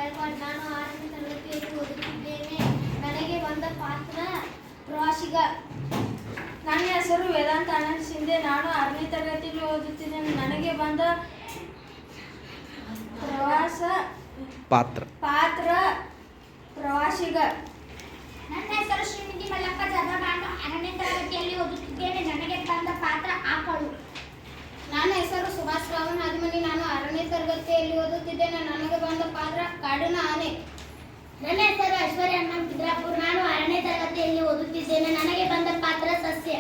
ಗಾಯಕ್ವಾಡ್. ನಾನು 6ನೇ ತರಗತಿಯಲ್ಲಿ ಓದುತ್ತಿದ್ದೇನೆ. ನನಗೆ ಬಂದ ಪಾತ್ರ ಪ್ರವಾಸಿಗ. ನನ್ನ ಹೆಸರು ವೇದಾಂತ ಆನಂದ್ ಶಿಂದೆ. ನಾನು 6ನೇ ತರಗತಿಯಲ್ಲಿ ಓದುತ್ತಿದ್ದೇನೆ. ನನಗೆ ಬಂದ ಪಾತ್ರ ಪ್ರವಾಸಿಗ. ನನ್ನ ಹೆಸರು ಶ್ರೀನಿಧಿ ಮಲ್ಲಪ್ಪ ಜಾಧವ್. ನಾನು 6ನೇ ತರಗತಿಯಲ್ಲಿ ಓದುತ್ತಿದ್ದೇನೆ. ನನಗೆ ಬಂದ ಪಾತ್ರ ಆಕಳು. ನನ್ನ ಹೆಸರು ಸುಭಾಷ್ ರಾವಣ್ ಹಾದಿಮನಿ. ನಾನು 6ನೇ ತರಗತಿಯಲ್ಲಿ ಓದುತ್ತಿದ್ದೇನೆ. ನನಗೆ ಬಂದ ಪಾತ್ರ ಕಾಡಿನ ಆನೆ. ನನ್ನ ಹೆಸರು ಐಶ್ವರ್ಯ ಅಣ್ಣಂ ಬಿದ್ರಾಪುರ್. ನಾನು 6ನೇ ತರಗತಿಯಲ್ಲಿ ಓದುತ್ತಿದ್ದೇನೆ. ನನಗೆ ಬಂದ ಪಾತ್ರ ಸಸ್ಯ.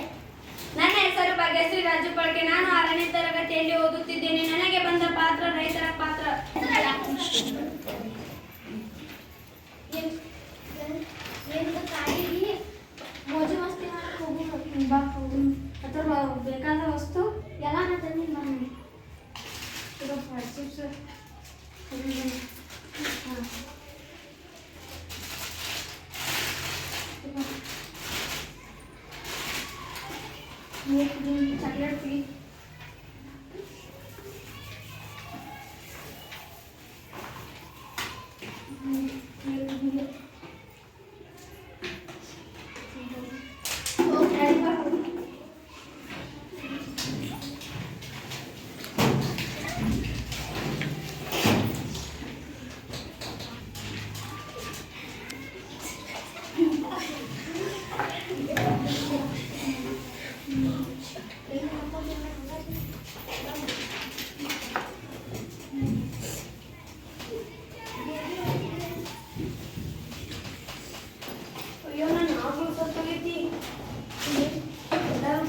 ನನ್ನ ಹೆಸರು ಭಾಗ್ಯಶ್ರೀ ರಾಜು ಪಳ್ಕೆ. ನಾನು 6ನೇ ತರಗತಿಯಲ್ಲಿ ಓದುತ್ತಿದ್ದೇನೆ. ನನಗೆ ಬಂದ ಪಾತ್ರ ರೈತರ ಪಾತ್ರ. ಕಾಡಿಗೆ ಮೋಜು ಮಸ್ತಿ ಹೋಗು ಅಥವಾ ಬೇಕಾದ ವಸ್ತು ಎಲ್ಲ ತಂದು ಬನ್ನಿ. ಚಿಪ್ಸ್ ಚಾಕ್ಲೇಟ್ ಪೀ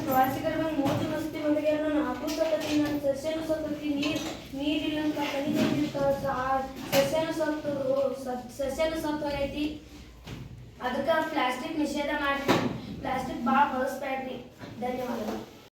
ಪ್ರವಾಸಿಗರ ಮೋಜು ಮಸ್ತಿ ಮನೆಗೆ ನಾನು ಆಕಳು ಸತ್ತತಿ. ನಾನು ಸಸ್ಯನು ಸತ್ತತಿ. ನೀರಿಲ್ಲಂತ ಖನಿಜ ಸಸ್ಯನು ಸತ್ತೋಗೈತಿ. ಅದಕ್ಕೆ ಪ್ಲಾಸ್ಟಿಕ್ ನಿಷೇಧ ಮಾಡ್ರಿ. ಪ್ಲಾಸ್ಟಿಕ್ ಭಾಳ ಬಳಸ್ಬೇಡ್ರಿ. ಧನ್ಯವಾದ.